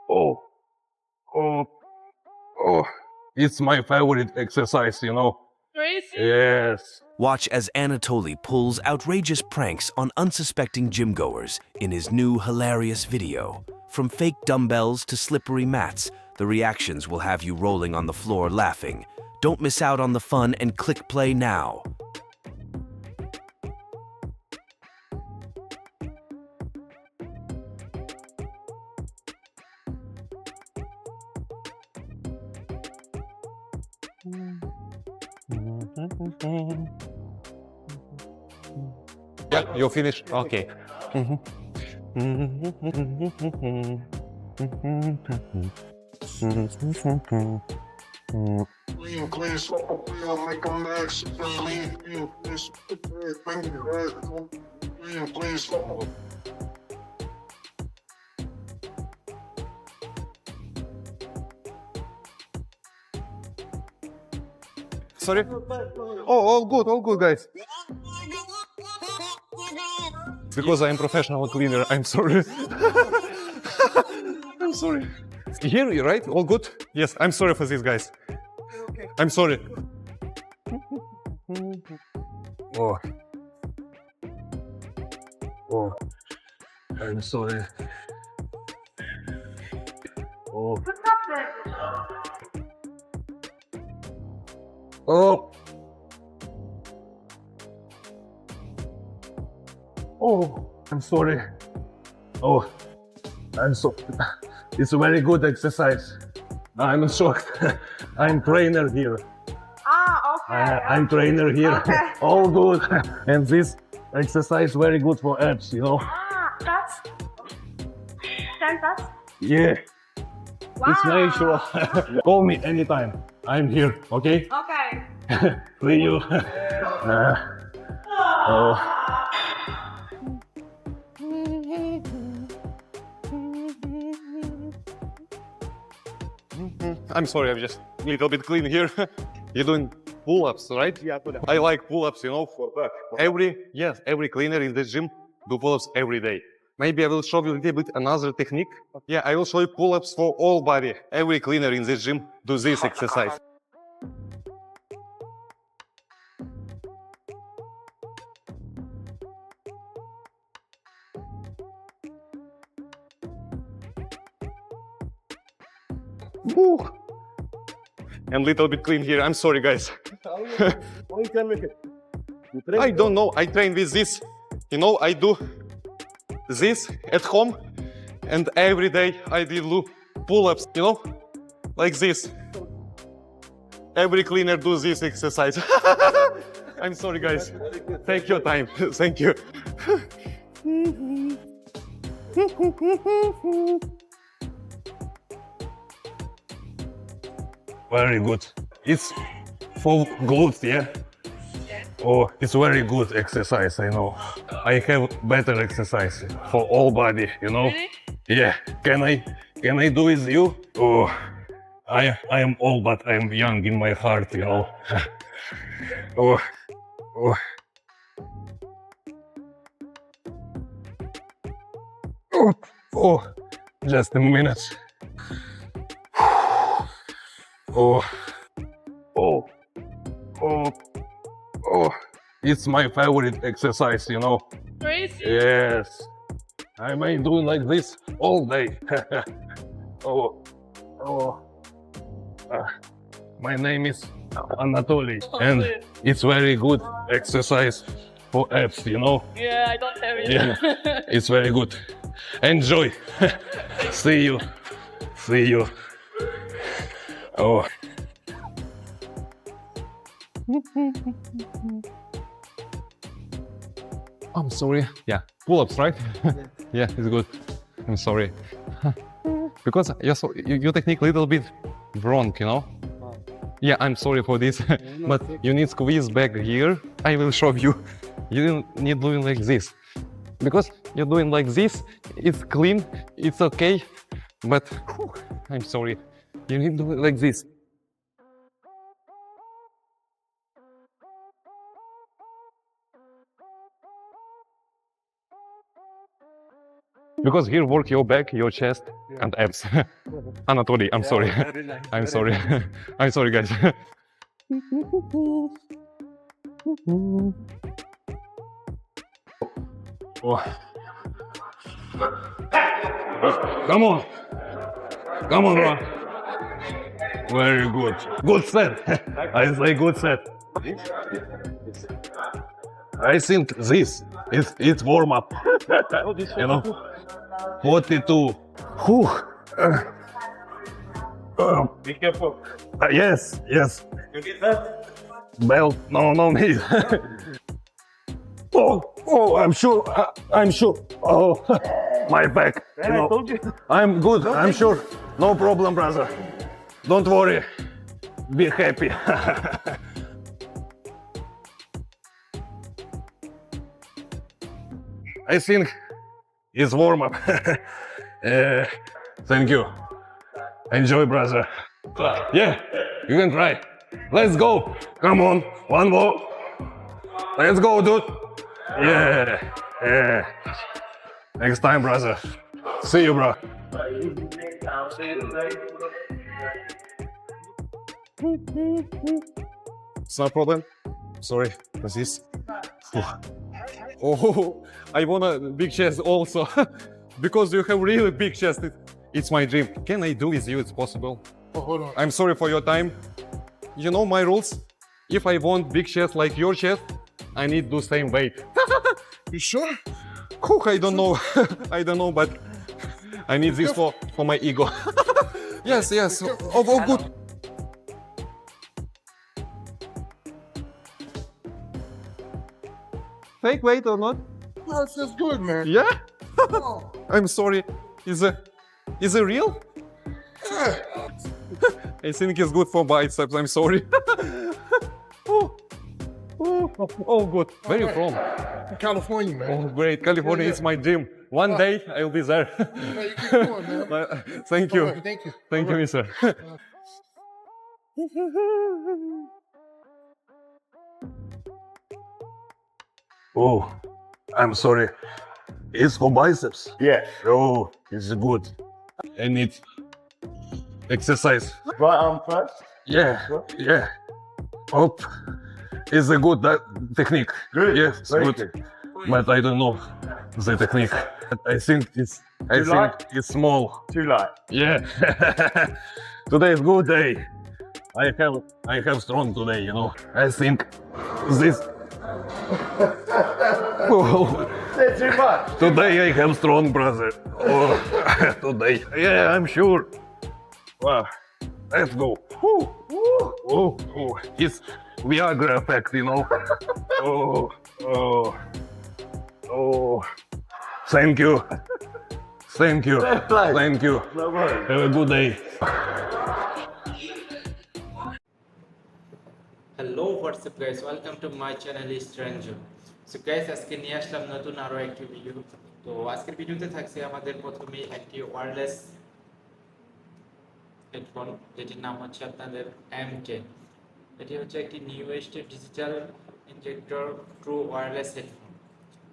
Oh, oh, oh. It's my favorite exercise, you know. Crazy. Yes. Watch as Anatoly pulls outrageous pranks on unsuspecting gym-goers in his new hilarious video. From fake dumbbells to slippery mats, the reactions will have you rolling on the floor laughing. Don't miss out on the fun and click play now. Yeah, you finished? Okay. Clean, slow, make a mess. Clean, slow. Sorry? Oh, all good, guys. Because I'm professional cleaner, I'm sorry. I'm sorry. Here, right? All good? Yes, I'm sorry for this, guys. I'm sorry. Oh. Oh. I'm sorry. Oh. Oh. Oh. I'm sorry. Oh. I'm so. It's a very good exercise. I'm shocked. I'm trainer here. Okay. I'm trainer here. Okay. All good. And this exercise very good for abs, you know. That's fantastic. Yeah. Wow. It's natural. Call me anytime. I'm here. Okay. Okay. See you. Oh. I'm sorry, I'm just a little bit clean here. You're doing pull-ups, right? Yeah, pull-ups. I like pull-ups, you know. Every cleaner in this gym do pull-ups every day. Maybe I will show you a little bit another technique. Yeah, I will show you pull-ups for all body. Every cleaner in this gym do this exercise. Woo. And little bit clean here. I'm sorry, guys. I don't know. I train with this. You know, I do this at home, and every day I do pull-ups. You know, like this. Every cleaner does this exercise. I'm sorry, guys. Take your time. Thank you. Very good. It's for glutes, yeah? Oh, it's very good exercise, I know. I have better exercise for all body, you know? Really? Yeah. Can I do with you? Oh, I am old, but I am young in my heart, you know? Oh, oh. Oh, oh, just a minute. Oh, oh, oh, oh. It's my favorite exercise, you know? Crazy. Yes. I may do like this all day. Oh, oh. My name is Anatoly, and it's very good exercise for abs, you know? Yeah, I don't have it. Yeah, it's very good. Enjoy. See you. See you. Oh. I'm sorry. Yeah, pull-ups, right? Yeah, it's good. I'm sorry. Because your technique a little bit wrong, you know? Yeah, I'm sorry for this, but you need squeeze back here. I will show you. You don't need doing like this. Because you're doing like this, it's clean, it's okay, but I'm sorry. You need to do it like this. Because here work your back, your chest, and abs. Anatoly, I'm sorry. I'm sorry. I'm sorry, guys. Oh. Come on. Come on, bro. Very good. Good set. I say good set. I think this is it's warm up. You know, 42. Whew. Be careful. Yes, yes. You get that? Belt, no, no need. Oh, I'm sure. I'm sure. Oh, my back. You Man, I know, told you. I'm good. I'm sure. No problem, brother. Don't worry. Be happy. I think it's warm up. Thank you. Enjoy, brother. Yeah, you can try. Let's go. Come on, one more. Let's go, dude. Yeah, yeah. Next time, brother. See you, bro. It's no problem. Sorry for this. Oh, I want a big chest also. Because you have really big chest. It's my dream. Can I do with you? It's possible. Oh, hold on. I'm sorry for your time. You know my rules. If I want big chest like your chest, I need do same weight. You sure? Cook, I don't know. I don't know, but I need this for my ego. Yes, yes. Oh, good. Fake weight or not? No, it feels good, man. Yeah. Oh, I'm sorry. Is it real? I think it's good for biceps. I'm sorry. Oh, good. Where you from? California, man. Oh, great. California is my dream. One day I will be there. Yeah, you keep going, man. Thank you. All right, thank you. Thank you, mister. Oh, I'm sorry. It's for biceps. Yeah. Oh, it's good. I need exercise. Right arm first. Yeah, yeah. Oh, it's a good technique. Good. Yes, Very good. But I don't know the technique. I think it's light? it's small. Too light. Yeah. Today is good day. I have strong today, you know. I think this. Oh, Is it too much? today I have strong, brother. Oh, today. Yeah, I'm sure. Wow. Let's go. Whew. Oh, oh, it's Viagra effect, you know. Oh, oh, oh. Thank you. Thank you. play. Thank you. No worries. Have a good day. Hello WhatsApp guys welcome to my channel stranger so guys আজকে নিয়ে আসলাম নতুন আরও একটি video তো আজকের ভিডিওতে থাকছে আমাদের প্রথমেই একটি ওয়্যারলেস হেডফোন যেটির নাম হচ্ছে আপনাদের M10 এটি হচ্ছে একটি newest digital injector true wireless headphone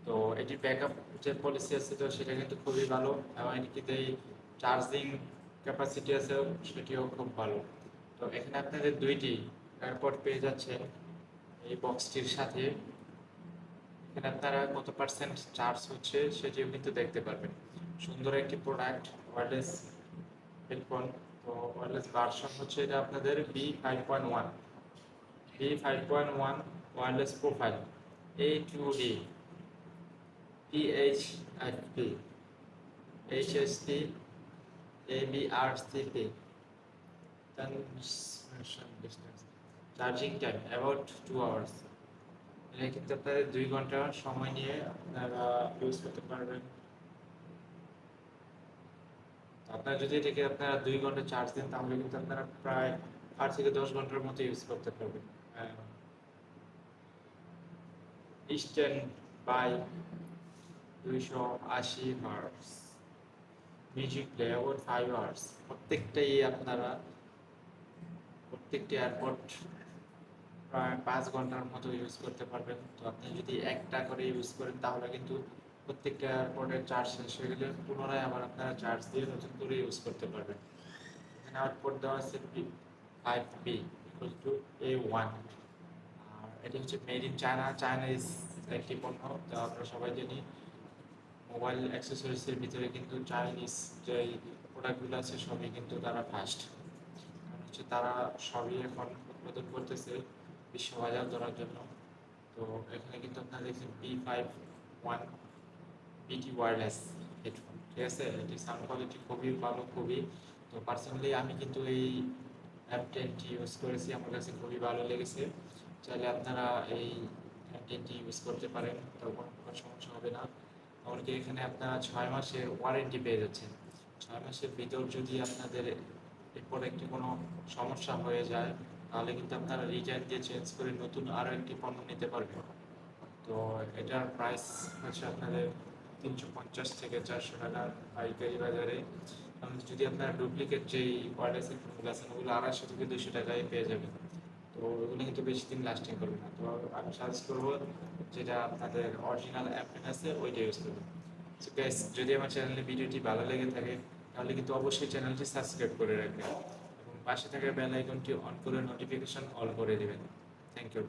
তো এটির ব্যাকআপ যে পলিসি আছে তো সেটা কিন্তু খুবই ভালো এবং এটিতে চার্জিং ক্যাপাসিটি আছে সেটিও খুব ভালো তো এখানে আপনাদের দুইটি এয়ারপড পেয়ে যাচ্ছেন এই বক্সটির সাথে এখানে আপনারা কত পার্সেন্ট চার্জ হচ্ছে সেটিও কিন্তু দেখতে পারবেন সুন্দর একটি প্রোডাক্ট ওয়্যারলেস হেডফোন তো ওয়্যারলেস ভার্সন হচ্ছে এটা আপনাদের B5.1 wireless profile A2D PHFP HSP ABRCP transmission distance charging time about 2 hours এটা কিন্তু আপনাদের 2 ঘন্টা সময় নিয়ে আপনারা ইউজ করতে পারবেন আপনারা যদি এটাকে আপনারা 2 ঘন্টা চার্জ দেন তাহলে কিন্তু আপনারা প্রায় 8 থেকে 10 ঘন্টার মতো ইউজ করতে পারবেন stand by 280 hertz music play about 5 hours প্রত্যেকটাই আপনারা প্রত্যেকটি এয়ারপড প্রায় 5 ঘন্টার মতো ইউজ করতে পারবেন তো আপনি যদি একটা করে ইউজ করেন তাহলে কিন্তু প্রত্যেকটা এয়ারপোর্টের চার্জ শেষ হয়ে গেলে পুনরায় আবার আপনারা চার্জ দিয়ে নতুন করে ইউজ করতে পারবেন। এখানে আউটপুট দেওয়া আছে P5B ইকুয়াল টু A1। আর এটি হচ্ছে মেড ইন চায়না, চাইনিজ একটি পণ্য। তো আমরা সবাই জানি মোবাইল অ্যাক্সেসরিজের ভিতরে কিন্তু চাইনিজ যে প্রোডাক্টগুলো আছে সবই কিন্তু তারা ফার্স্ট, কারণ হচ্ছে তারা সবই এখন উৎপাদন করতেছে বিশ্ব বাজার ধরার জন্য। তো এখানে কিন্তু আপনারা দেখছেন P51 BT ওয়্যারলেস হেডফোন, ঠিক আছে। এটি সাউন্ড কোয়ালিটি খুবই ভালো, খুবই। তো পার্সোনালি আমি কিন্তু এই M10টি ইউজ করেছি, আমার কাছে খুবই ভালো লেগেছে। চাইলে আপনারা এই M10টি ইউজ করতে পারেন, তখন কোনো সমস্যা হবে না। এমনকি এখানে আপনারা 6 মাসের ওয়ারেন্টি পেয়ে যাচ্ছেন। 6 মাসের ভিতর যদি আপনাদের এই প্রোডাক্টে কোনো সমস্যা হয়ে যায় তাহলে কিন্তু আপনারা রিটার্ন দিয়ে চেঞ্জ করে নতুন আরও একটি পণ্য নিতে পারবেন। তো এটার প্রাইস হচ্ছে আপনাদের 350 থেকে 400 টাকা পাইকারি বাজারে। যদি আপনারা ডুপ্লিকেট যেই ওয়্যারলেস হেডফোনগুলো আছেন ওগুলো 250 থেকে 200 টাকায় পেয়ে যাবেন। তো ওগুলো কিন্তু বেশি দিন লাস্টিং করবে না। তো আমি সাজেস্ট করবো যেটা আপনাদের অরিজিনাল অ্যাপেন আছে ওইটা ইউজ করবেন। সো গাইস, যদি আমার চ্যানেলে ভিডিওটি ভালো লেগে থাকে তাহলে কিন্তু অবশ্যই চ্যানেলটি সাবস্ক্রাইব করে রাখবেন এবং পাশে থাকা বেল আইকনটি অন করে নোটিফিকেশন অল করে দেবেন। Thank you.